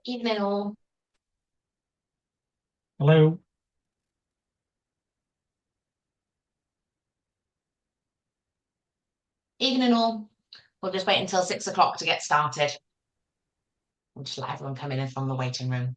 Evening all. Hello. Evening all. We'll just wait until 6 o'clock to get started. We'll just let everyone come in from the waiting room.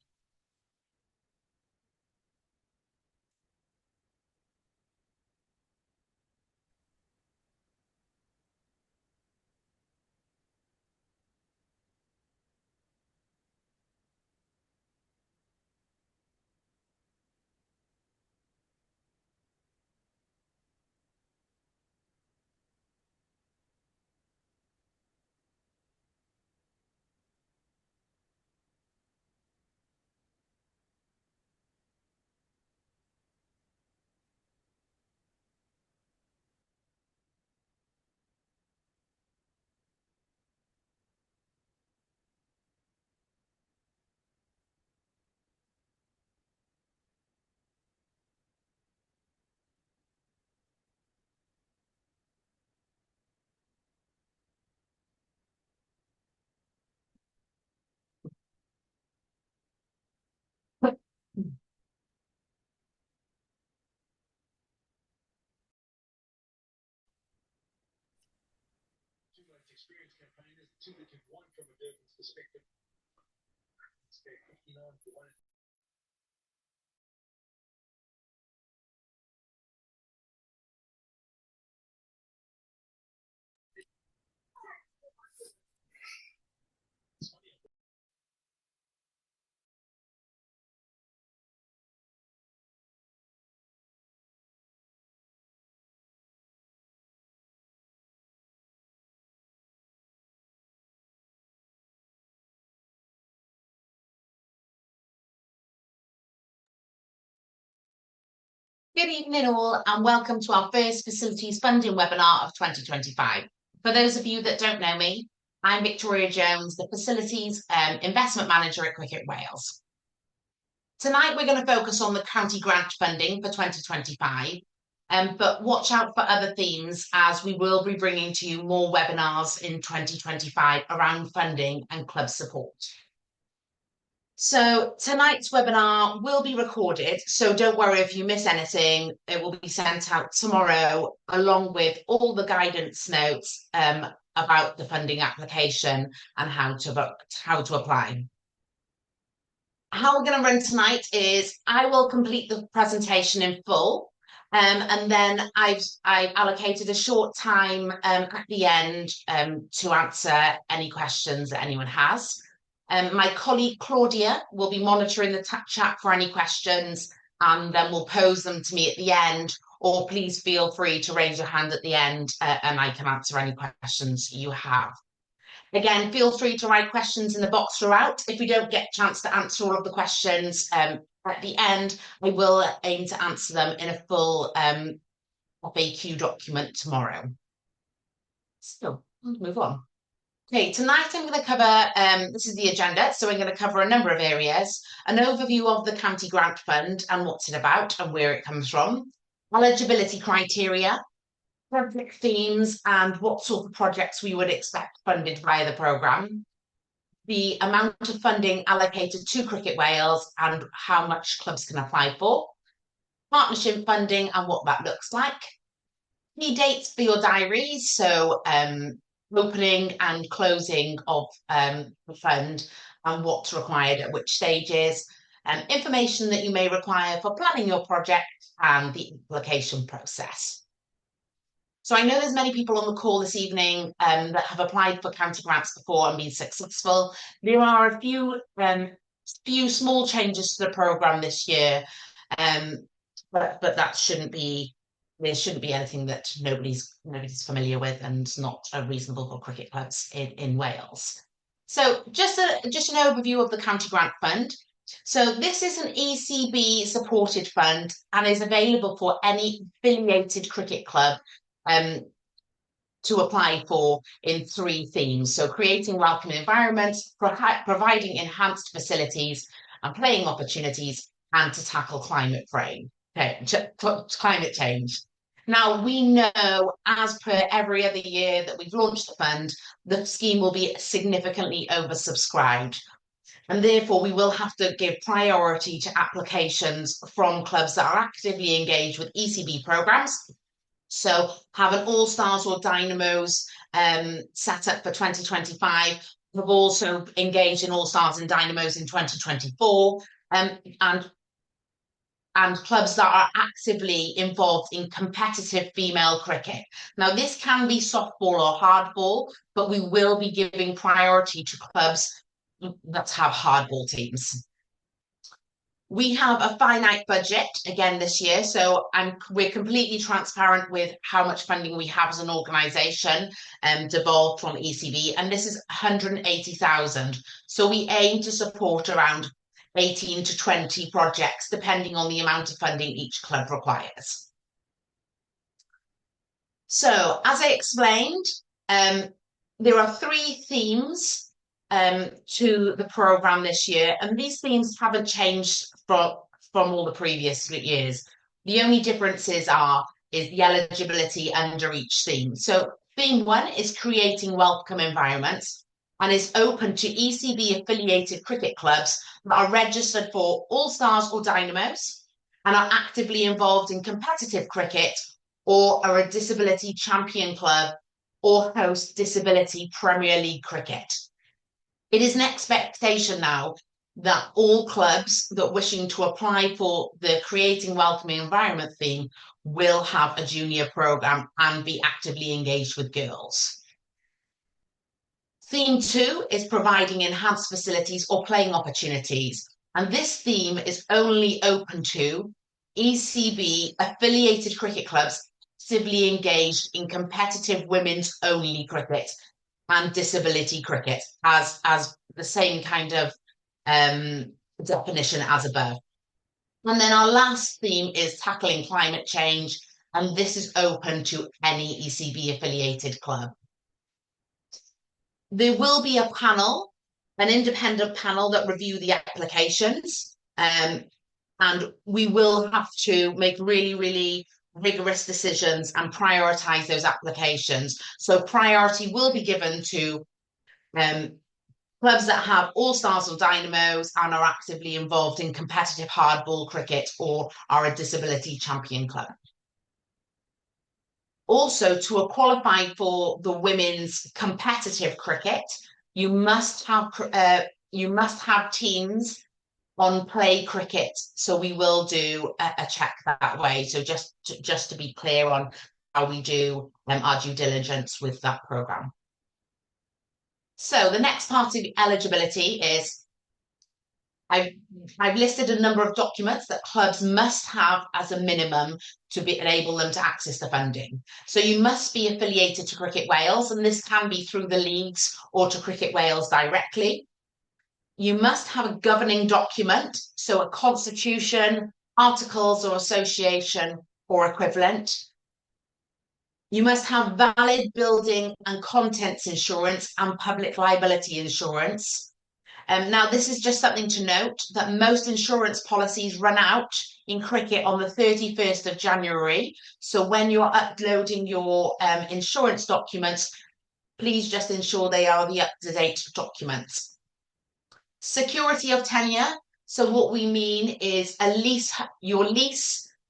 Good evening all and welcome to our first facilities funding webinar of 2025. For those of you that don't know me, I'm Victoria Jones, the Facilities Investment Manager at Cricket Wales. Tonight we're going to focus on the county grant funding for 2025, but watch out for other themes as we will be bringing to you more webinars in 2025 around funding and club support. So tonight's webinar will be recorded, so don't worry if you miss anything. It will be sent out tomorrow along with all the guidance notes about the funding application and how to apply. How we're going to run tonight is I will complete the presentation in full, and then I've allocated a short time at the end to answer any questions that anyone has. My colleague Claudia will be monitoring the chat for any questions and then we'll pose them to me at the end, or please feel free to raise your hand at the end and I can answer any questions you have. Again, feel free to write questions in the box throughout. If we don't get a chance to answer all of the questions at the end, I will aim to answer them in a full FAQ document tomorrow. So, let's move on. Okay, tonight I'm going to cover, this is the agenda, so I'm going to cover a number of areas, an overview of the County Grant Fund and what's it about and where it comes from, eligibility criteria, project themes and what sort of projects we would expect funded via the programme, the amount of funding allocated to Cricket Wales and how much clubs can apply for, partnership funding and what that looks like, key dates for your diaries, so opening and closing of the fund and what's required at which stages, information that you may require for planning your project and the application process. So I know there's many people on the call this evening that have applied for county grants before and been successful. There are a few small changes to the programme this year, but that shouldn't be. There shouldn't be anything that nobody's familiar with and not reasonable for cricket clubs in Wales. So just an overview of the County Grant Fund. So this is an ECB supported fund and is available for any affiliated cricket club to apply for in 3 themes. So creating welcoming environments, providing enhanced facilities and playing opportunities, and to tackle climate change. Now, we know, as per every other year that we've launched the fund, the scheme will be significantly oversubscribed. And therefore, we will have to give priority to applications from clubs that are actively engaged with ECB programs. So have an All Stars or Dynamos set up for 2025. We've also engaged in All Stars and Dynamos in 2024. And clubs that are actively involved in competitive female cricket. Now, this can be softball or hardball, but we will be giving priority to clubs that have hardball teams. We have a finite budget again this year, so we're completely transparent with how much funding we have as an organisation, devolved from ECB, and this is 180,000. So we aim to support around 18 to 20 projects, depending on the amount of funding each club requires. So, as I explained, there are 3 themes to the programme this year, and these themes haven't changed from all the previous years. The only differences is the eligibility under each theme. So, theme 1 is creating welcome environments and is open to ECB affiliated cricket clubs that are registered for All Stars or Dynamos and are actively involved in competitive cricket, or are a disability champion club or host disability Premier League cricket. It is an expectation now that all clubs that wishing to apply for the Creating Welcoming Environment theme will have a junior programme and be actively engaged with girls. Theme 2 is providing enhanced facilities or playing opportunities. And this theme is only open to ECB affiliated cricket clubs actively engaged in competitive women's only cricket and disability cricket, as the same kind of definition as above. And then our last theme is tackling climate change, and this is open to any ECB affiliated club. There will be a panel, an independent panel that review the applications, and we will have to make really, really rigorous decisions and prioritise those applications. So priority will be given to clubs that have All Stars or Dynamos and are actively involved in competitive hardball cricket or are a disability champion club. Also, to qualify for the women's competitive cricket, you must have teams on play cricket. So we will do a check that way. So just to be clear on how we do our due diligence with that programme. So the next part of eligibility is I've listed a number of documents that clubs must have as a minimum to enable them to access the funding. So you must be affiliated to Cricket Wales, and this can be through the leagues or to Cricket Wales directly. You must have a governing document, so a constitution, articles or association or equivalent. You must have valid building and contents insurance and public liability insurance. Now, this is just something to note that most insurance policies run out in cricket on the 31st of January. So when you're uploading your insurance documents, please just ensure they are the up-to-date documents. Security of tenure. So what we mean is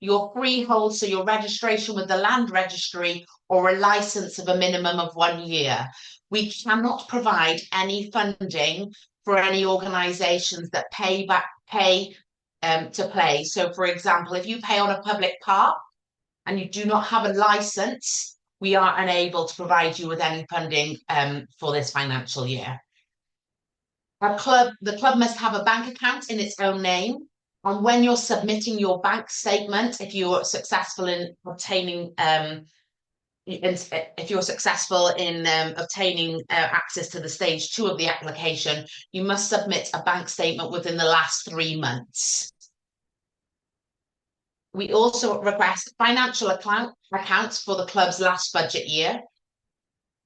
your freehold, so your registration with the land registry, or a license of a minimum of 1 year. We cannot provide any funding for any organisations that pay to play. So, for example, if you pay on a public park and you do not have a licence, we are unable to provide you with any funding for this financial year. The club must have a bank account in its own name. And when you're submitting your bank statement, if you're successful in obtaining access to the stage 2 of the application, you must submit a bank statement within the last 3 months. We also request financial accounts for the club's last budget year.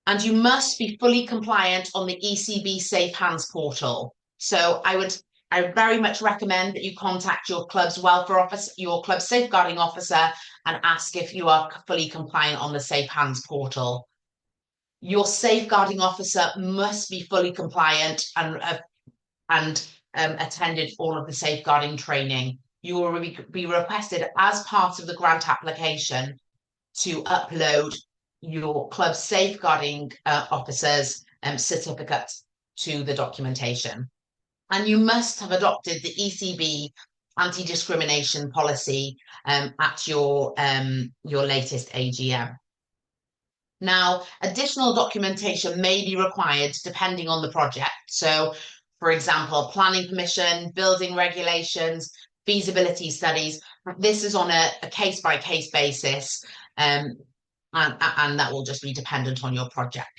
And you must be fully compliant on the ECB Safe Hands portal. So I would I very much recommend that you contact your club's welfare officer, your club safeguarding officer, and ask if you are fully compliant on the Safe Hands portal. Your safeguarding officer must be fully compliant and attended all of the safeguarding training. You will be requested as part of the grant application to upload your club safeguarding officer's certificate to the documentation. And you must have adopted the ECB anti-discrimination policy at your latest AGM. Now, additional documentation may be required depending on the project. So, for example, planning permission, building regulations, feasibility studies. This is on a case-by-case basis, and that will just be dependent on your project.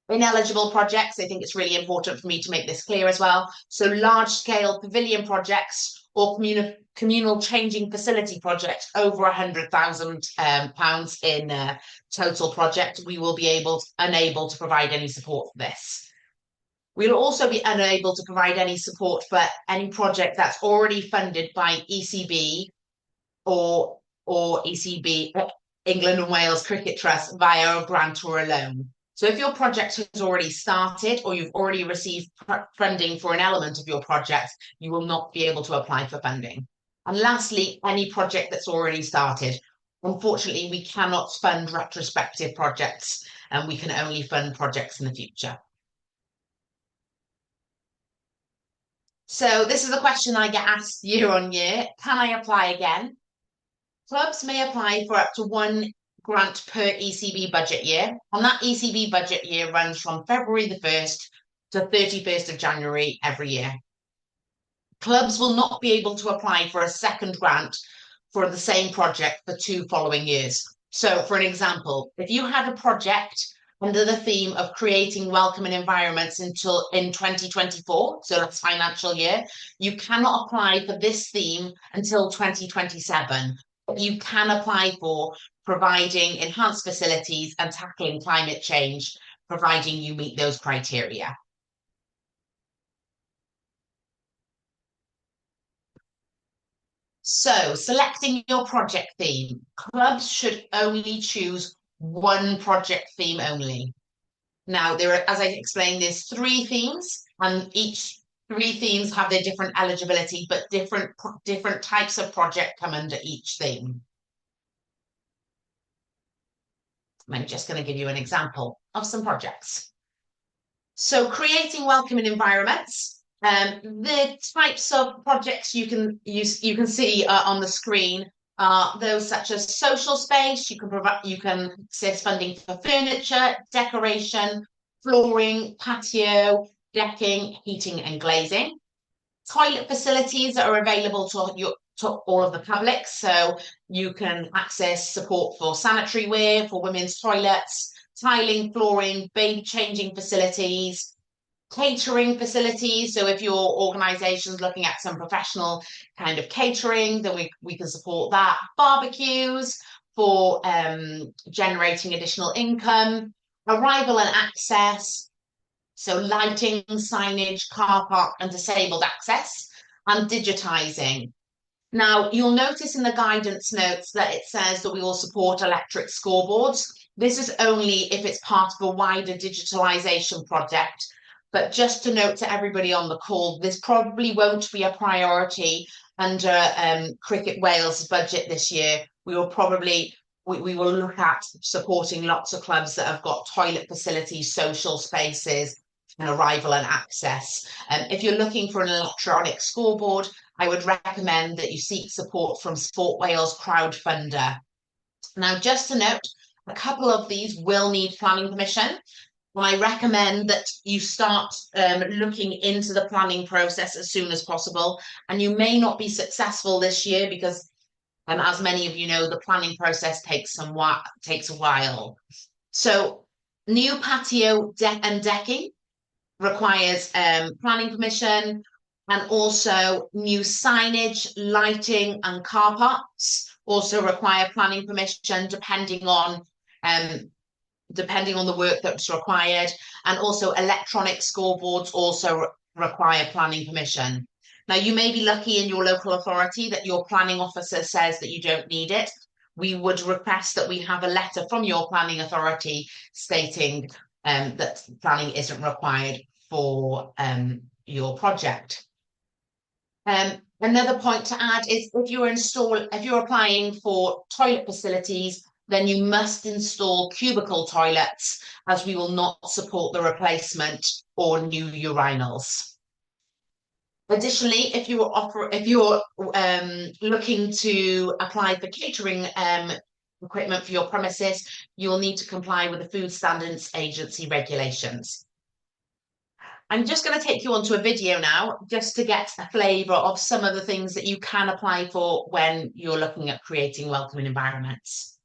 Ineligible projects, I think it's really important for me to make this clear as well. So large-scale pavilion projects or communal changing facility projects over £100,000 in total project, we will be unable to provide any support for this. We'll also be unable to provide any support for any project that's already funded by ECB or ECB, England and Wales Cricket Trust, via a grant or a loan. So if your project has already started or you've already received funding for an element of your project, you will not be able to apply for funding. And lastly, any project that's already started. Unfortunately, we cannot fund retrospective projects, and we can only fund projects in the future. So this is a question I get asked year on year. Can I apply again? Clubs may apply for up to one grant per ECB budget year, and that ECB budget year runs from February the 1st to 31st of January every year. Clubs will not be able to apply for a second grant for the same project for 2 following years. So, for an example, if you had a project under the theme of creating welcoming environments in 2024, so that's financial year, you cannot apply for this theme until 2027. You can apply for providing enhanced facilities and tackling climate change, providing you meet those criteria. So, selecting your project theme. Clubs should only choose one project theme only. Now, there are, as I explained, there's 3 themes, and each 3 themes have their different eligibility, but different types of project come under each theme. I'm just going to give you an example of some projects. So, creating welcoming environments. The types of projects you can see on the screen are those such as social space. You can access funding for furniture, decoration, flooring, patio, decking, heating and glazing. Toilet facilities that are available to all of the public, so you can access support for sanitary wear, for women's toilets, tiling, flooring, baby changing facilities, catering facilities. So if your organisation's looking at some professional kind of catering, then we can support that. Barbecues for generating additional income, arrival and access, so lighting, signage, car park and disabled access, and digitising. Now, you'll notice in the guidance notes that it says that we will support electric scoreboards. This is only if it's part of a wider digitalisation project. But just to note to everybody on the call, this probably won't be a priority under Cricket Wales' budget this year. We will look at supporting lots of clubs that have got toilet facilities, social spaces, and arrival and access. If you're looking for an electronic scoreboard, I would recommend that you seek support from Sport Wales crowdfunder. Now, just to note, a couple of these will need planning permission. I recommend that you start looking into the planning process as soon as possible. And you may not be successful this year because, as many of you know, the planning process takes a while. So, new patio and decking requires planning permission, and also new signage, lighting and car parks also require planning permission depending on depending on the work that's required. And also electronic scoreboards also require planning permission. Now, you may be lucky in your local authority that your planning officer says that you don't need it. We would request that we have a letter from your planning authority stating that planning isn't required for your project. Another point to add is if you're applying for toilet facilities, then you must install cubicle toilets, as we will not support the replacement or new urinals. Additionally, if you're looking to apply for catering equipment for your premises, you'll need to comply with the Food Standards Agency regulations. I'm just going to take you onto a video now, just to get a flavour of some of the things that you can apply for when you're looking at creating welcoming environments.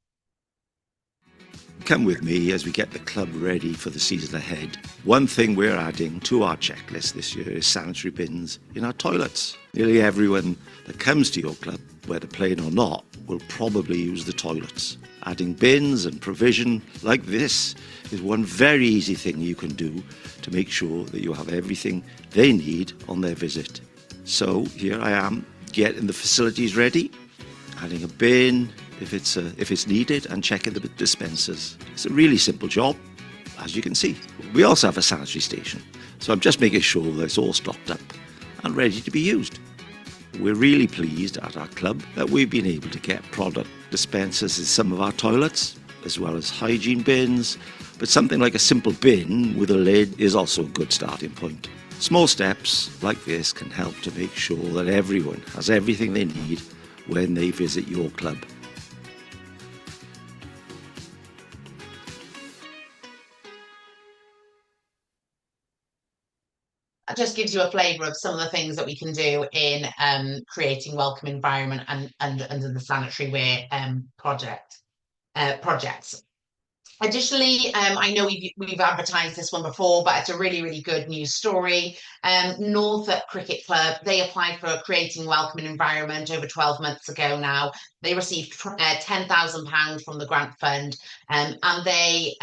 Come with me as we get the club ready for the season ahead. One thing we're adding to our checklist this year is sanitary bins in our toilets. Nearly everyone that comes to your club, whether playing or not, will probably use the toilets. Adding bins and provision like this is one very easy thing you can do to make sure that you have everything they need on their visit. So here I am, getting the facilities ready, adding a bin if it's needed, and checking the dispensers. It's a really simple job, as you can see. We also have a sanitary station, so I'm just making sure that it's all stocked up and ready to be used. We're really pleased at our club that we've been able to get product dispensers in some of our toilets, as well as hygiene bins, but something like a simple bin with a lid is also a good starting point. Small steps like this can help to make sure that everyone has everything they need when they visit your club. That just gives you a flavour of some of the things that we can do in creating welcome environment and under the sanitary ware projects. Additionally, I know we've advertised this one before, but it's a really, really good news story. Norfolk Cricket Club, they applied for creating welcoming environment over 12 months ago now. They received £10,000 from the grant fund, and they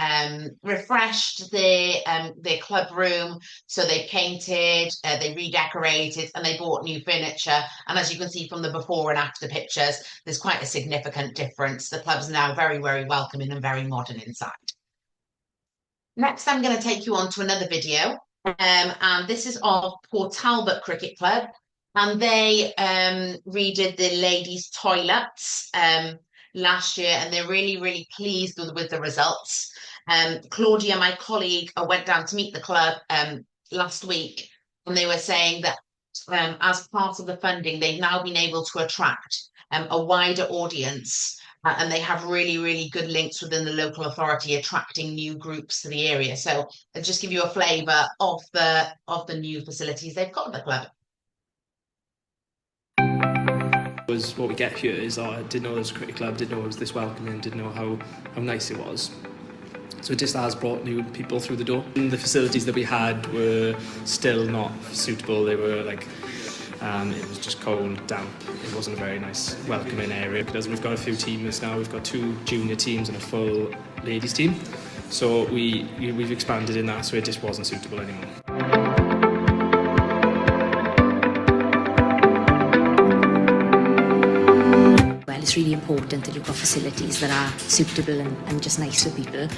refreshed their club room. So they painted, they redecorated, and they bought new furniture. And as you can see from the before and after pictures, there's quite a significant difference. The club's now very, very welcoming and very modern inside. Next, I'm going to take you on to another video, and this is of Port Talbot Cricket Club, and they redid the ladies' toilets last year, and they're really, really pleased with the results. Claudia, my colleague, went down to meet the club last week, and they were saying that as part of the funding, they've now been able to attract a wider audience, and they have really, really good links within the local authority, attracting new groups to the area. So I'll just give you a flavour of the new facilities they've got at the club. What we get here is, I didn't know there was a cricket club, didn't know it was this welcoming, didn't know how nice it was. So it just has brought new people through the door. And the facilities that we had were still not suitable. They were like, it was just cold, damp. It wasn't a very nice, welcoming area. Because we've got a few teams now. We've got 2 junior teams and a full ladies team. So we've expanded in that, so it just wasn't suitable anymore. It's really important that you've got facilities that are suitable and just nice for people.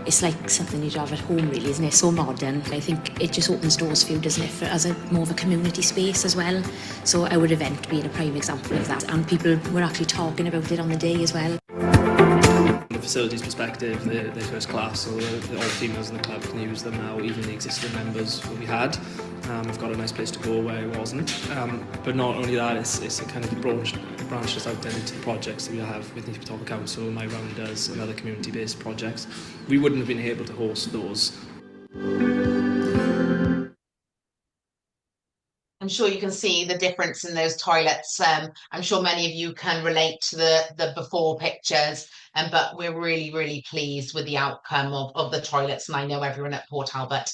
It's like something you'd have at home, really, isn't it? So modern. I think it just opens doors for you, doesn't it, as more of a community space as well. So our event being a prime example of that, and people were actually talking about it on the day as well. From the facilities perspective, they're first class, so all the females in the club can use them now, even the existing members that we had. We've got a nice place to go where it wasn't. But not only that, it's a kind of branched us out then into the projects that we have with Neath Talbot Council, My Rounders, and other community-based projects. We wouldn't have been able to host those. I'm sure you can see the difference in those toilets. I'm sure many of you can relate to the before pictures, but we're really, really pleased with the outcome of the toilets. And I know everyone at Port Talbot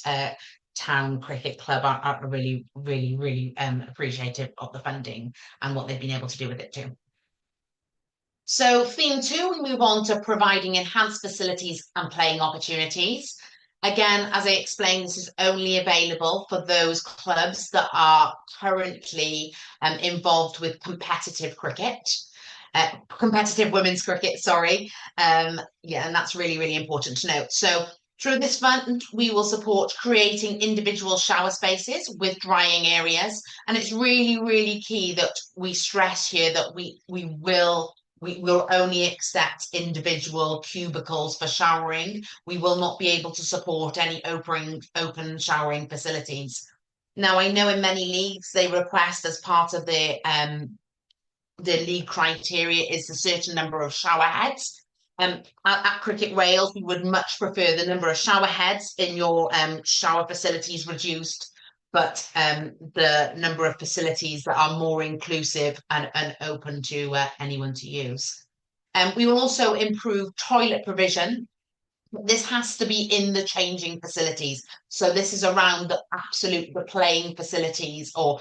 Town Cricket Club are really, really, really appreciative of the funding and what they've been able to do with it too. So theme 2, we move on to providing enhanced facilities and playing opportunities. Again, as I explained, this is only available for those clubs that are currently involved with competitive cricket. Competitive women's cricket, sorry. Yeah, and that's really, really important to note. So through this fund, we will support creating individual shower spaces with drying areas. And it's really, really key that we stress here that we will only accept individual cubicles for showering. We will not be able to support any open showering facilities. Now, I know in many leagues, they request as part of the league criteria is a certain number of shower heads. At Cricket Wales, we would much prefer the number of shower heads in your shower facilities reduced, but the number of facilities that are more inclusive and open to anyone to use. We will also improve toilet provision. This has to be in the changing facilities. So this is around the playing facilities or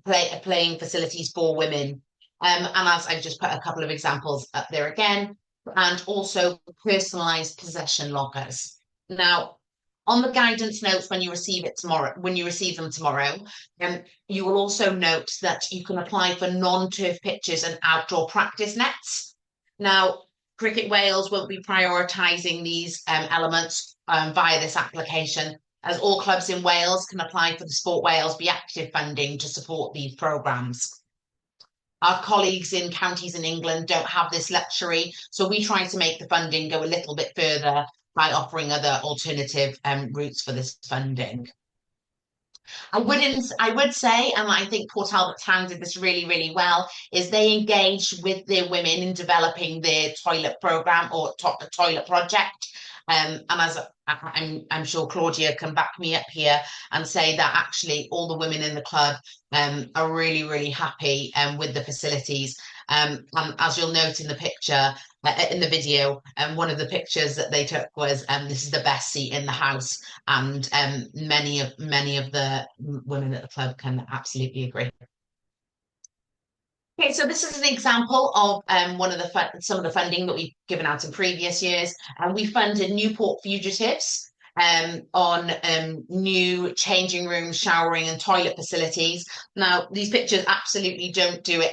playing facilities for women. And as I've just put a couple of examples up there again, and also personalized possession lockers. Now, on the guidance notes when you receive them tomorrow, you will also note that you can apply for non-turf pitches and outdoor practice nets. Now, Cricket Wales won't be prioritising these elements via this application, as all clubs in Wales can apply for the Sport Wales Be Active funding to support these programmes. Our colleagues in counties in England don't have this luxury, so we try to make the funding go a little bit further by offering other alternative routes for this funding. I would say, and I think Port Talbot Town did this really, really well, is they engaged with their women in developing their toilet programme or toilet project. And as I'm sure Claudia can back me up here and say that actually all the women in the club are really, really happy with the facilities. And as you'll note in the picture, in the video, one of the pictures that they took was this is the best seat in the house, and many of the women at the club can absolutely agree. Okay, so this is an example of some of the funding that we've given out in previous years, and we funded Newport Fugitives on new changing rooms, showering, and toilet facilities. Now, these pictures absolutely don't do it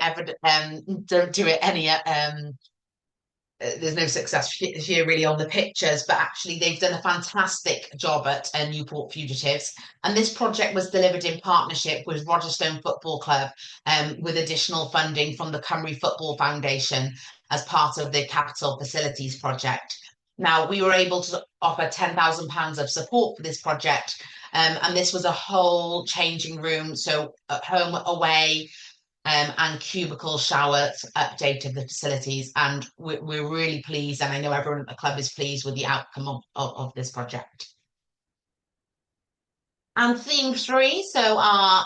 any. There's no success here really on the pictures, but actually they've done a fantastic job at Newport Fugitives. And this project was delivered in partnership with Rogerstone Football Club with additional funding from the Cymru Football Foundation as part of the Capital Facilities project. Now, we were able to offer £10,000 of support for this project, and this was a whole changing room, so at home, away, and cubicle showers update of the facilities, and we're really pleased, and I know everyone at the club is pleased with the outcome of this project. And theme 3, so our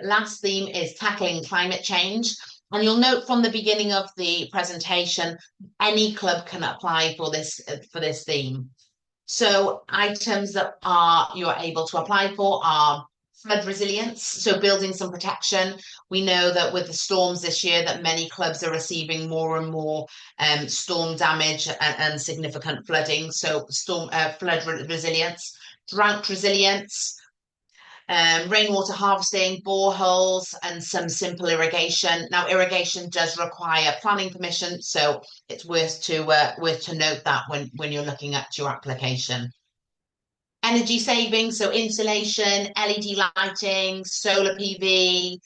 last theme is tackling climate change. And you'll note from the beginning of the presentation, any club can apply for this theme. So items that you're able to apply for are flood resilience, so building some protection. We know that with the storms this year that many clubs are receiving more and more storm damage and significant flooding, so flood resilience, drought resilience, rainwater harvesting, boreholes, and some simple irrigation. Now, irrigation does require planning permission, so it's worth to note that when you're looking at your application. Energy saving, so insulation, LED lighting, solar PV,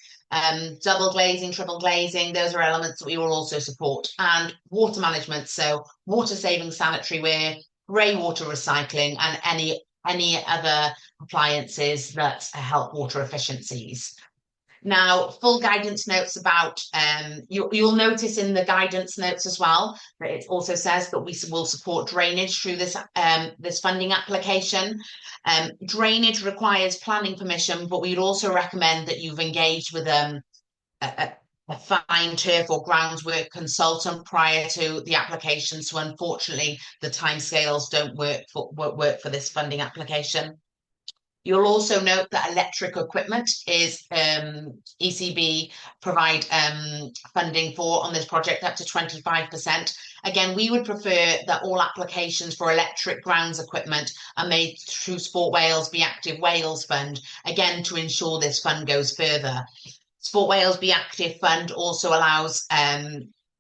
double glazing, triple glazing, those are elements that we will also support. And water management, so water saving sanitary ware, grey water recycling, and any other appliances that help water efficiencies. Now, full guidance notes about, you'll notice in the guidance notes as well, that it also says that we will support drainage through this funding application. Drainage requires planning permission, but we'd also recommend that you've engaged with a fine turf or groundwork consultant prior to the application. So unfortunately, the timescales don't work for this funding application. You'll also note that electric equipment is ECB provide funding for on this project up to 25%. Again, we would prefer that all applications for electric grounds equipment are made through Sport Wales Be Active Wales Fund, again, to ensure this fund goes further. Sport Wales Be Active Fund also allows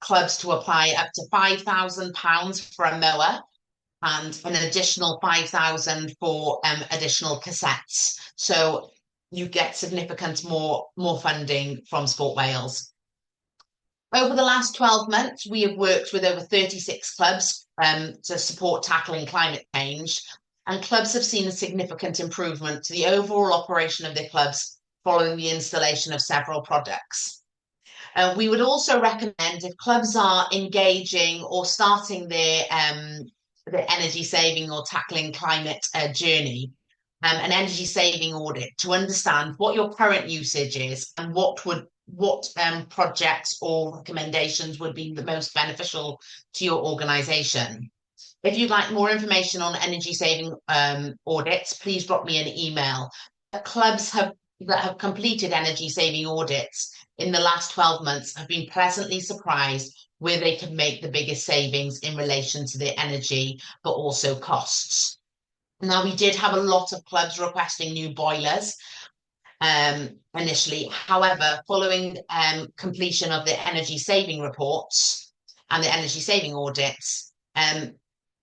clubs to apply up to £5,000 for a mower and an additional 5,000 for additional cassettes. So you get significant more funding from Sport Wales. Over the last 12 months, we have worked with over 36 clubs to support tackling climate change, and clubs have seen a significant improvement to the overall operation of their clubs following the installation of several products. We would also recommend, if clubs are engaging or starting their energy saving or tackling climate journey, an energy saving audit to understand what your current usage is and what projects or recommendations would be the most beneficial to your organisation. If you'd like more information on energy saving audits, please drop me an email. Clubs that have completed energy saving audits in the last 12 months have been pleasantly surprised where they can make the biggest savings in relation to their energy, but also costs. Now, we did have a lot of clubs requesting new boilers initially. However, following completion of the energy saving reports and the energy saving audits,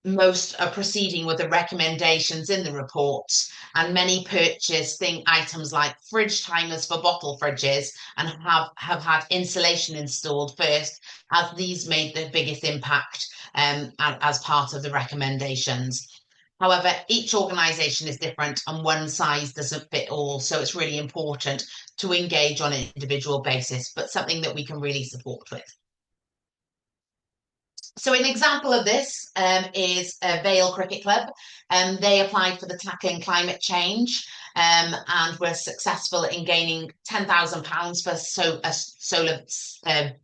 most are proceeding with the recommendations in the reports, and many purchase items like fridge timers for bottle fridges and have had insulation installed first, as these made the biggest impact as part of the recommendations. However, each organisation is different and one size doesn't fit all, so it's really important to engage on an individual basis, but something that we can really support with. So an example of this is Vale Cricket Club. They applied for the Tackling Climate Change and were successful in gaining £10,000 for a solar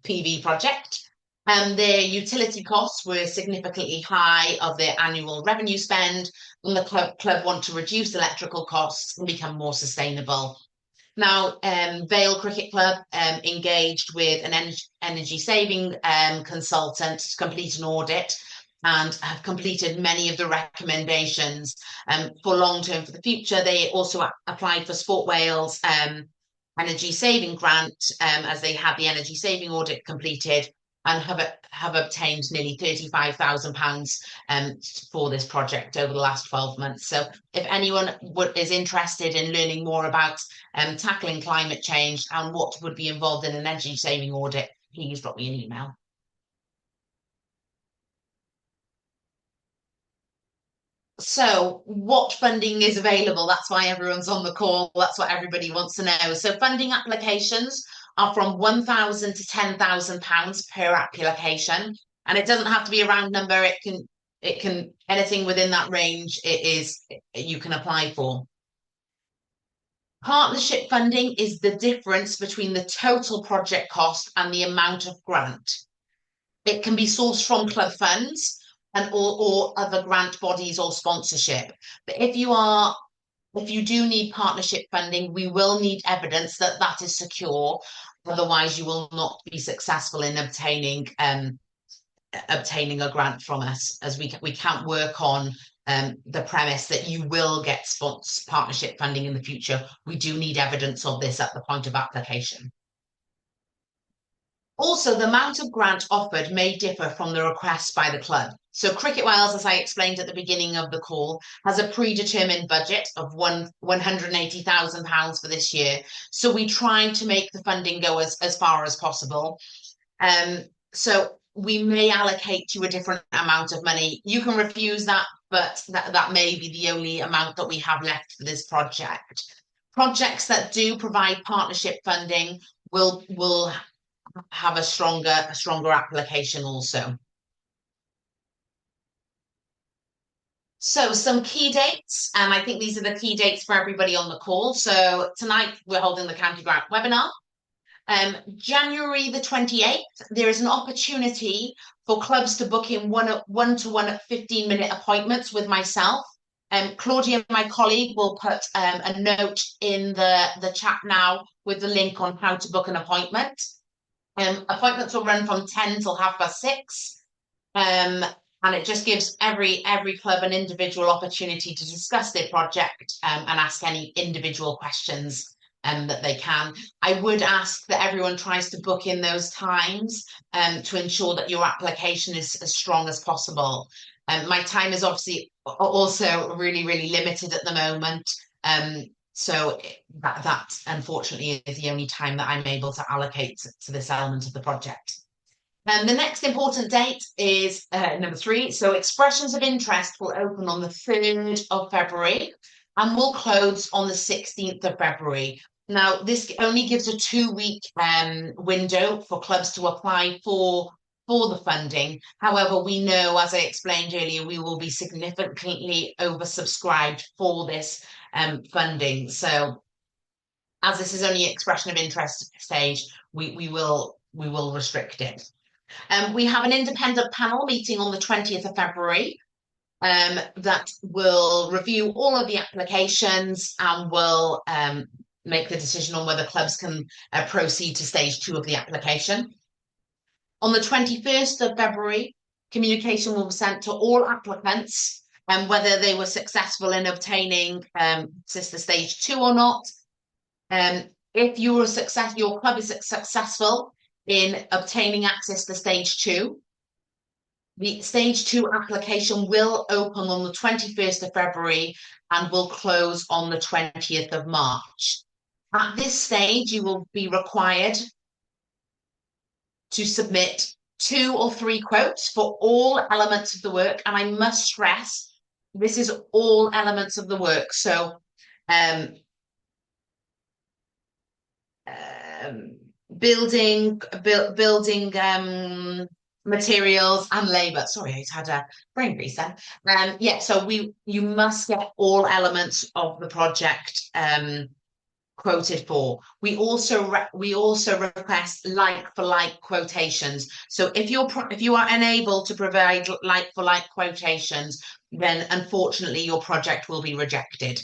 PV project. Their utility costs were significantly high of their annual revenue spend, and the club want to reduce electrical costs and become more sustainable. Now, Vale Cricket Club engaged with an energy saving consultant to complete an audit and have completed many of the recommendations for long-term for the future. They also applied for Sport Wales energy saving grant as they had the energy saving audit completed, and have obtained nearly £35,000 for this project over the last 12 months. So if anyone is interested in learning more about tackling climate change and what would be involved in an energy saving audit, please drop me an email. So what funding is available? That's why everyone's on the call. That's what everybody wants to know. So funding applications are from £1,000 to £10,000 per application, and it doesn't have to be a round number. It can anything within that range. You can apply for. Partnership funding is the difference between the total project cost and the amount of grant. It can be sourced from club funds or other grant bodies or sponsorship. But if you do need partnership funding, we will need evidence that that is secure. Otherwise, you will not be successful in obtaining a grant from us, as we can't work on the premise that you will get partnership funding in the future. We do need evidence of this at the point of application. Also, the amount of grant offered may differ from the request by the club. So Cricket Wales, as I explained at the beginning of the call, has a predetermined budget of £180,000 for this year. So we try to make the funding go as far as possible. So we may allocate you a different amount of money. You can refuse that, but that may be the only amount that we have left for this project. Projects that do provide partnership funding will have a stronger application also. So some key dates, and I think these are the key dates for everybody on the call. So tonight we're holding the County Grant webinar. January the 28th, there is an opportunity for clubs to book in one-to-one 15-minute appointments with myself Claudia, my colleague, will put a note in the chat now with the link on how to book an appointment. Appointments will run from 10 till 6:30. And it just gives every club an individual opportunity to discuss their project and ask any individual questions that they can. I would ask that everyone tries to book in those times to ensure that your application is as strong as possible. My time is obviously also really, really limited at the moment. So that unfortunately is the only time that I'm able to allocate to this element of the project. And the next important date is number 3. So expressions of interest will open on the 3rd of February and will close on the 16th of February. Now, this only gives a 2-week window for clubs to apply for the funding. However, we know, as I explained earlier, we will be significantly oversubscribed for this funding. So as this is only expression of interest stage, we will restrict it. We have an independent panel meeting on the 20th of February that will review all of the applications and will make the decision on whether clubs can proceed to stage 2 of the application. On the 21st of February, communication will be sent to all applicants and whether they were successful in obtaining Sister Stage 2 or not. If your club is successful in obtaining access to stage 2, the stage 2 application will open on the 21st of February and will close on the 20th of March. At this stage, you will be required to submit 2 or 3 quotes for all elements of the work. And I must stress, this is all elements of the work. So building materials and labor. Sorry, I had a brain freeze then. Yeah, so you must get all elements of the project quoted for. We also request like-for-like quotations. So if you are unable to provide like-for-like quotations, then unfortunately your project will be rejected.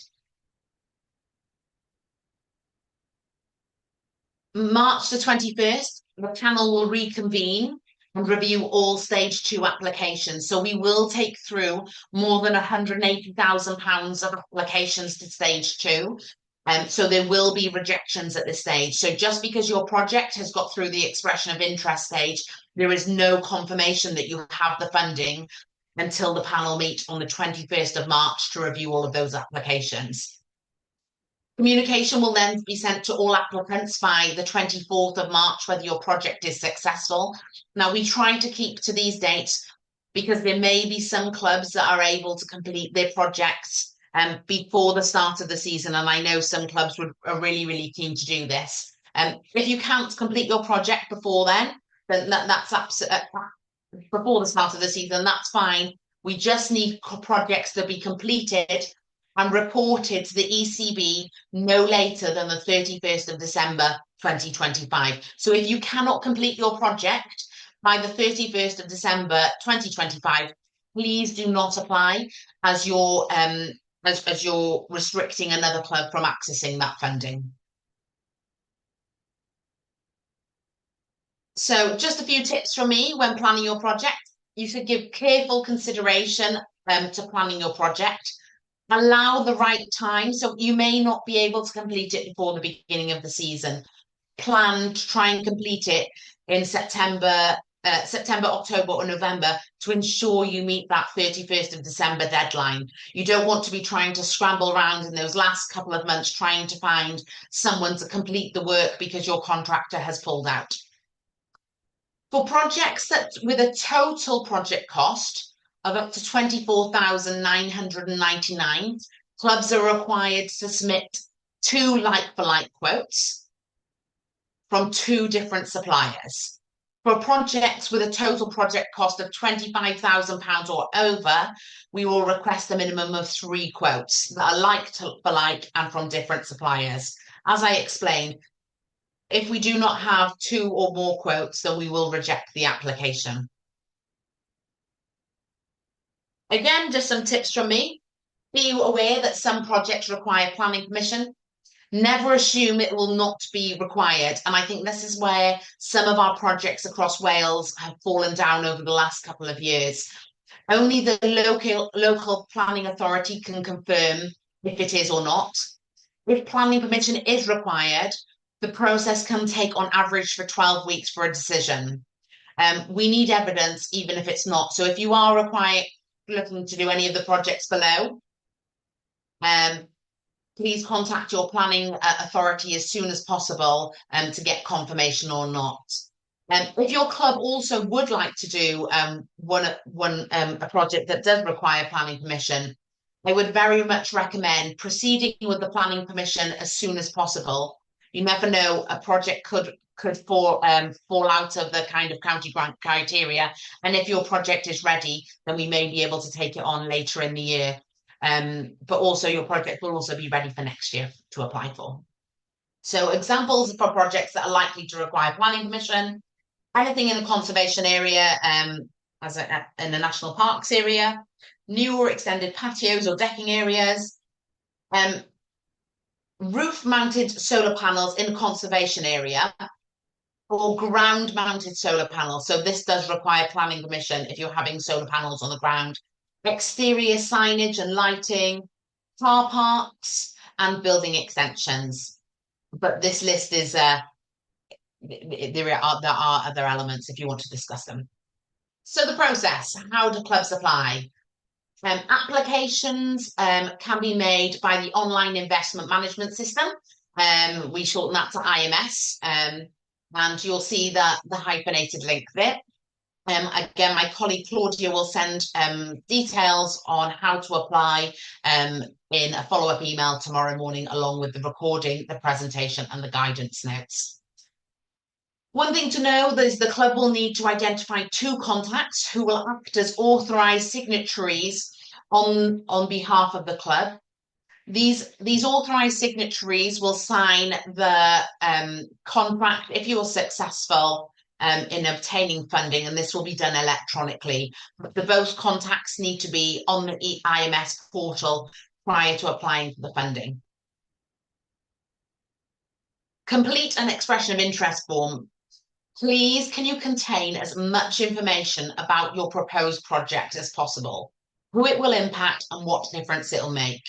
March the 21st, the panel will reconvene and review all stage 2 applications. So we will take through more than £180,000 of applications to stage 2. So there will be rejections at this stage. So just because your project has got through the expression of interest stage, there is no confirmation that you have the funding until the panel meet on the 21st of March to review all of those applications. Communication will then be sent to all applicants by the 24th of March, whether your project is successful. Now, we try to keep to these dates because there may be some clubs that are able to complete their projects before the start of the season. And I know some clubs are really, really keen to do this. If you can't complete your project before then that's before the start of the season, that's fine. We just need projects to be completed and reported to the ECB no later than the 31st of December 2025. So if you cannot complete your project by the 31st of December 2025, please do not apply as you're restricting another club from accessing that funding. So just a few tips from me when planning your project. You should give careful consideration to planning your project. Allow the right time. So you may not be able to complete it before the beginning of the season. Plan to try and complete it in September, October or November to ensure you meet that 31st of December deadline. You don't want to be trying to scramble around in those last couple of months trying to find someone to complete the work because your contractor has pulled out. For projects that with a total project cost of up to £24,999, clubs are required to submit 2 like-for-like quotes from 2 different suppliers. For projects with a total project cost of £25,000 or over, we will request a minimum of 3 quotes that are like-for-like and from different suppliers. As I explained, if we do not have 2 or more quotes, then we will reject the application. Again, just some tips from me. Be you aware that some projects require planning permission? Never assume it will not be required. And I think this is where some of our projects across Wales have fallen down over the last couple of years. Only the local planning authority can confirm if it is or not. If planning permission is required, the process can take on average for 12 weeks for a decision. We need evidence even if it's not. So if you are looking to do any of the projects below, please contact your planning authority as soon as possible to get confirmation or not. If your club also would like to do a project that does require planning permission, I would very much recommend proceeding with the planning permission as soon as possible. You never know, a project could fall out of the kind of county grant criteria, and if your project is ready, then we may be able to take it on later in the year. But also your project will also be ready for next year to apply for. So examples for projects that are likely to require planning permission: anything in a conservation area, in the national parks area, new or extended patios or decking areas, roof-mounted solar panels in a conservation area, or ground-mounted solar panels. So this does require planning permission if you're having solar panels on the ground. Exterior signage and lighting, car parks, and building extensions. But this list is there are other elements if you want to discuss them. So the process: how do clubs apply? Applications can be made by the online investment management system. We shorten that to IMS, and you'll see the hyphenated link there. Again, my colleague Claudia will send details on how to apply in a follow-up email tomorrow morning, along with the recording, the presentation, and the guidance notes. One thing to know is the club will need to identify 2 contacts who will act as authorised signatories on behalf of the club. These authorised signatories will sign the contract if you are successful in obtaining funding, and this will be done electronically. But both contacts need to be on the IMS portal prior to applying for the funding. Complete an expression of interest form. Please, can you contain as much information about your proposed project as possible, who it will impact and what difference it will make.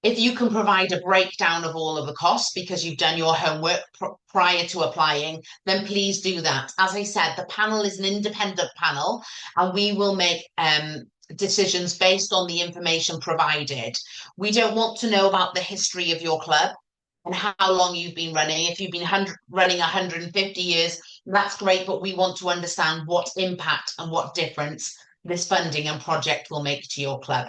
If you can provide a breakdown of all of the costs because you've done your homework prior to applying, then please do that. As I said, the panel is an independent panel, and we will make decisions based on the information provided. We don't want to know about the history of your club and how long you've been running. If you've been running 150 years, that's great, but we want to understand what impact and what difference this funding and project will make to your club.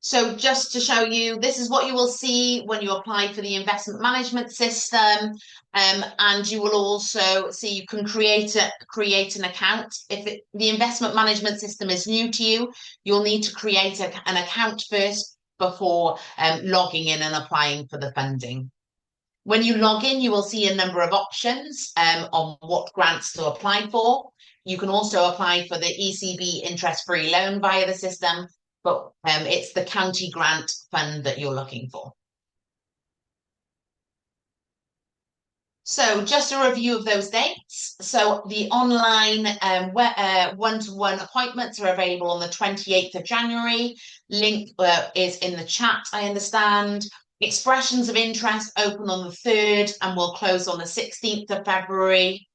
So just to show you, this is what you will see when you apply for the investment management system, and you will also see you can create an account. If the investment management system is new to you, you'll need to create an account first before logging in and applying for the funding. When you log in, you will see a number of options on what grants to apply for. You can also apply for the ECB interest-free loan via the system, but it's the county grant fund that you're looking for. So just a review of those dates. So the online one-to-one appointments are available on the 28th of January. Link is in the chat, I understand. Expressions of interest open on the 3rd and will close on the 16th of February.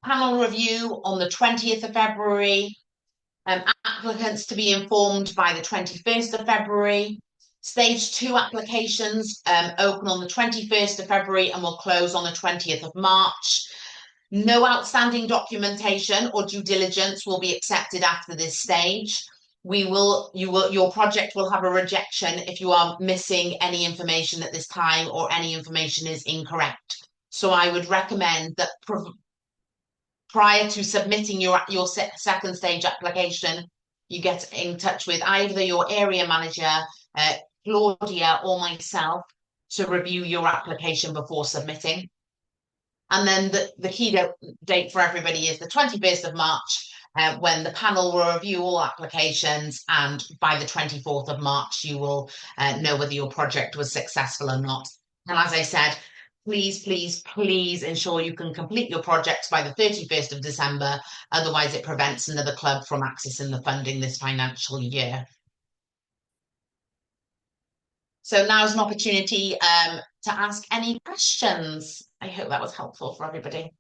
Panel review on the 20th of February. Applicants to be informed by the 21st of February. Stage 2 applications open on the 21st of February and will close on the 20th of March. No outstanding documentation or due diligence will be accepted after this stage. Your project will have a rejection if you are missing any information at this time or any information is incorrect. So I would recommend that prior to submitting your second stage application, you get in touch with either your area manager, Claudia, or myself to review your application before submitting. And then the key date for everybody is the 21st of March, when the panel will review all applications, and by the 24th of March, you will know whether your project was successful or not. And as I said, please, please, please ensure you can complete your projects by the 31st of December. Otherwise, it prevents another club from accessing the funding this financial year. So now's an opportunity to ask any questions. I hope that was helpful for everybody.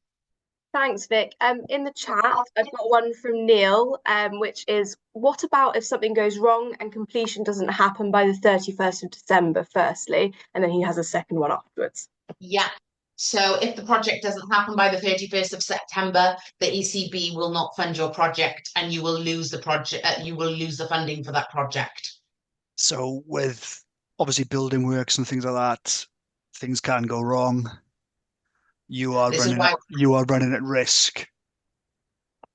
Thanks, Vic. In the chat, I've got one from Neil, which is, what about if something goes wrong and completion doesn't happen by the 31st of December, firstly, and then he has a second one afterwards? Yeah. So if the project doesn't happen by the 31st of September, the ECB will not fund your project, and you will lose the project. You will lose the funding for that project. So with obviously building works and things like that, things can go wrong. You are running at risk.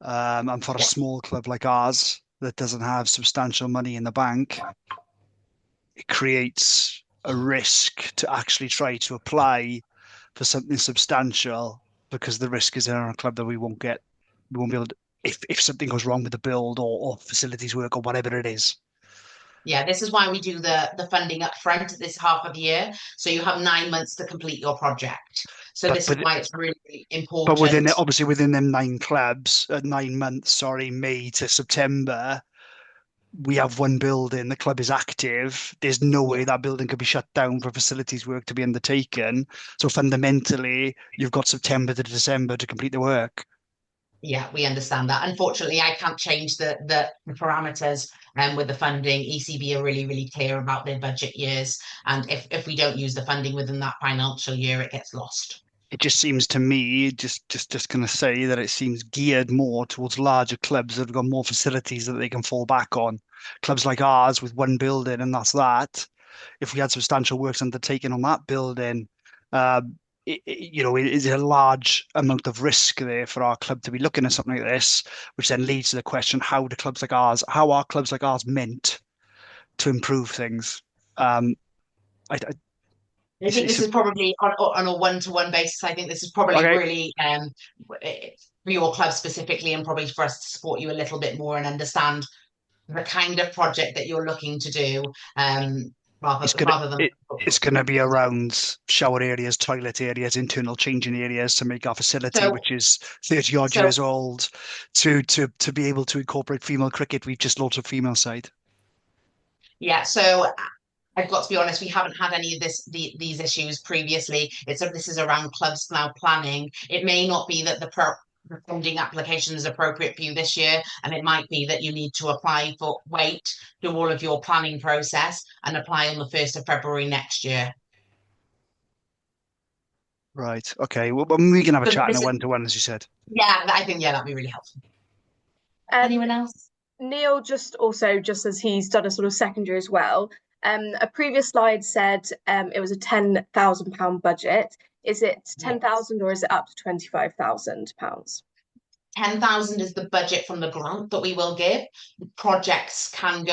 And for a small club like ours that doesn't have substantial money in the bank, it creates a risk to actually try to apply for something substantial, because the risk is in our club that we won't be able to, if something goes wrong with the build or facilities work or whatever it is. Yeah, this is why we do the funding up front this half of the year. So you have 9 months to complete your project. So this is why it's really important. But within them 9 clubs, 9 months, sorry, May to September, we have one building, the club is active. There's no way that building could be shut down for facilities work to be undertaken. So fundamentally, you've got September to December to complete the work. Yeah, we understand that. Unfortunately, I can't change the parameters with the funding. ECB are really, really clear about their budget years. And if we don't use the funding within that financial year, it gets lost. It just seems to me, just going to say that it seems geared more towards larger clubs that have got more facilities that they can fall back on. Clubs like ours with one building and that's that. If we had substantial works undertaken on that building, it is a large amount of risk there for our club to be looking at something like this, which then leads to the question: how are clubs like ours meant to improve things? I think this is probably on a one-to-one basis. I think this is probably really for your club specifically, and probably for us to support you a little bit more and understand the kind of project that you're looking to do. It's going to be around shower areas, toilet areas, internal changing areas to make our facility, which is 30 odd years old, to be able to incorporate female cricket. We've just launched a female side. Yeah, so I've got to be honest, we haven't had any of these issues previously. This is around clubs now planning. It may not be that the funding application is appropriate for you this year, and it might be that you need to do all of your planning process and apply on the 1st of February next year. Right. Okay. Well, we can have a chat in a one-to-one, as you said. Yeah, I think that'd be really helpful. Anyone else? Neil, just as he's done a sort of secondary as well. A previous slide said it was a £10,000 budget. Is it 10,000 or is it up to £25,000? 10,000 is the budget from the grant that we will give. Projects can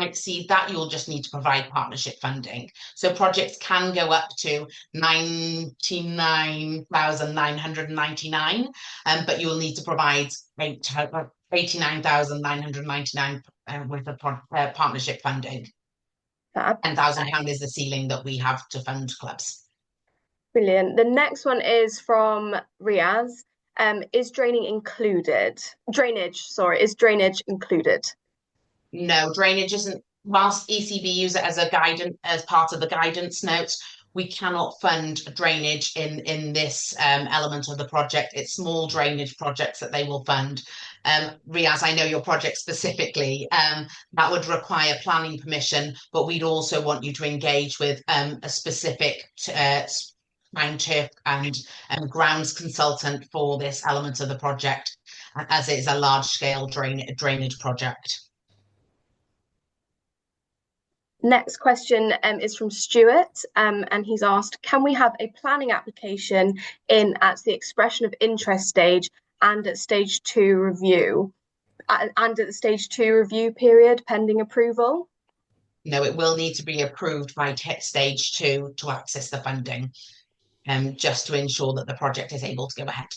exceed that. You'll just need to provide partnership funding. So projects can go up to 99,999, but you will need to provide 89,999 with the partnership funding. £10,000 is the ceiling that we have to fund clubs. Brilliant. The next one is from Riaz. Is drainage included? Is drainage included? No, drainage isn't. Whilst ECB use it as part of the guidance notes, we cannot fund drainage in this element of the project. It's small drainage projects that they will fund. Riaz, I know your project specifically, that would require planning permission, but we'd also want you to engage with a specific turf and grounds consultant for this element of the project, as it is a large-scale drainage project. Next question is from Stuart, and he's asked, can we have a planning application in at the expression of interest stage and at stage 2 review, and at the stage 2 review period pending approval? No, it will need to be approved by stage 2 to access the funding, just to ensure that the project is able to go ahead.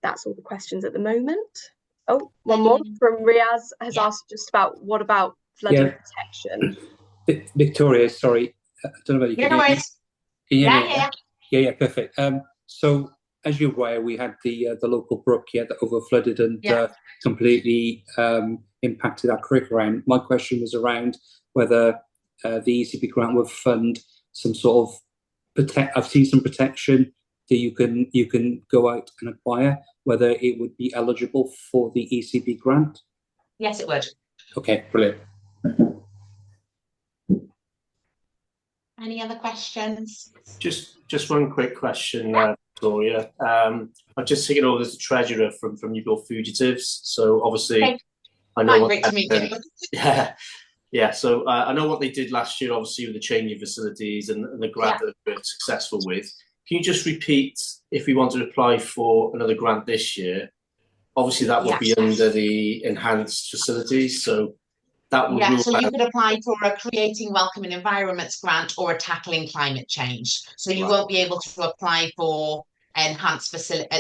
that's all the questions at the moment. Oh, one more from Riaz has asked just about what about flooding protection? Victoria, sorry, I don't know whether you can hear me. Can you hear me? Yeah, perfect. So as you're aware, we had the local brook that overflooded and completely impacted our cricket ground. My question was around whether the ECB grant would fund some sort of I've seen some protection that you can go out and acquire, whether it would be eligible for the ECB grant. Yes, it would. Okay, brilliant. Any other questions? Just one quick question, Victoria. I'm just thinking over as a treasurer from Newport Fugitives. So obviously, I know great to meet you. Yeah. So I know what they did last year, obviously with the changing facilities and the grant that they were successful with. Can you just repeat if we want to apply for another grant this year? Obviously, that would be under the enhanced facilities. So that would so you could apply for a Creating Welcoming Environments grant or a Tackling Climate Change. So you won't be able to apply for enhanced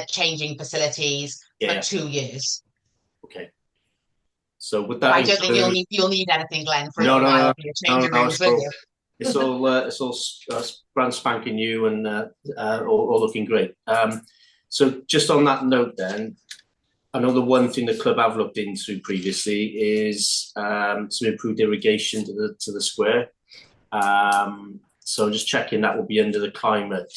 changing facilities for 2 years. Okay. So would that? I don't think you'll need anything, Glenn, for no, a while. It's all brand spanking new and all looking great. So just on that note, then. I know the one thing the club have looked into previously is some improved irrigation to the square. So just checking that will be under the climate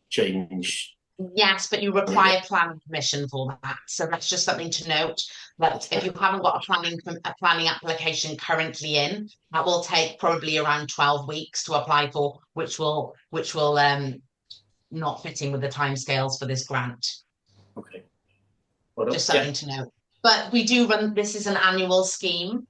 change. Yes, but you require planning permission for that. So that's just something to note, that if you haven't got a planning application currently in, that will take probably around 12 weeks to apply for, which will not fit in with the timescales for this grant. Okay. Just something to note. But we do run, this is an annual scheme.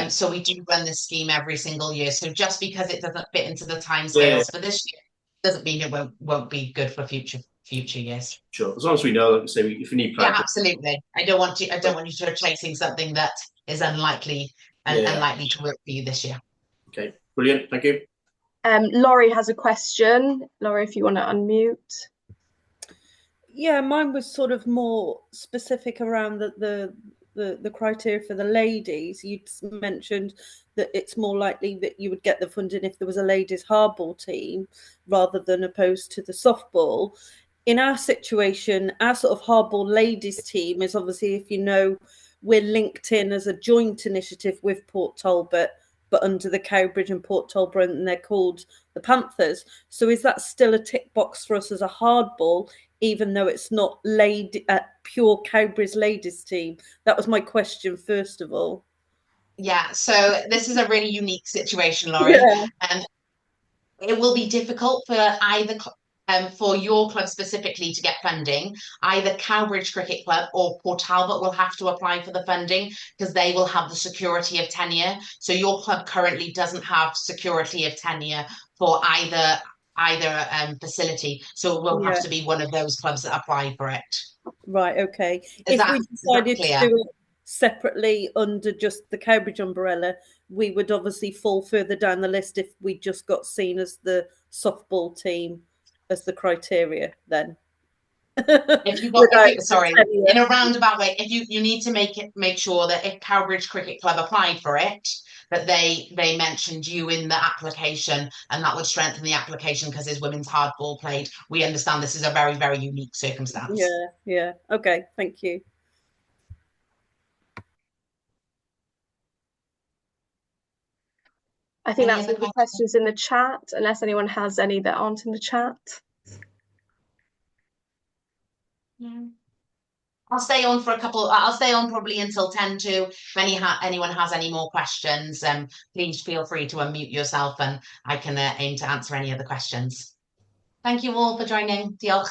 So we do run this scheme every single year. So just because it doesn't fit into the timescales for this year, doesn't mean it won't be good for future years. Sure. As long as we know, like we say, if we need plan. Yeah, absolutely. I don't want you to be chasing something that is unlikely to work for you this year. Okay, brilliant. Thank you. Laurie has a question. Laurie, if you want to unmute. Yeah, mine was sort of more specific around the criteria for the ladies. You mentioned that it's more likely that you would get the funding if there was a ladies hardball team rather than opposed to the softball. In our situation, our sort of hardball ladies team is obviously, if you know, we're linked in as a joint initiative with Port Talbot, but under the Cowbridge and Port Talbot, and they're called the Panthers. So is that still a tick box for us as a hardball, even though it's not pure Cowbridge ladies team? That was my question, first of all. Yeah, so this is a really unique situation, Laurie. And it will be difficult for either for your club specifically to get funding. Either Cowbridge Cricket Club or Port Talbot will have to apply for the funding because they will have the security of tenure. So your club currently doesn't have security of tenure for either facility. So it will have to be one of those clubs that apply for it. Right, okay. If we decided to do it separately under just the Cowbridge umbrella, we would obviously fall further down the list if we just got seen as the softball team as the criteria then. If you got, in a roundabout way, if you need to make sure that if Cowbridge Cricket Club applied for it, that they mentioned you in the application, and that would strengthen the application because his women's hardball played. We understand this is a very, very unique circumstance. Yeah. Okay, thank you. I think that's all the questions in the chat, unless anyone has any that aren't in the chat. Yeah. I'll stay on for I'll stay on probably until 10 to. If anyone has any more questions, please feel free to unmute yourself and I can aim to answer any of the questions. Thank you all for joining. Diolch.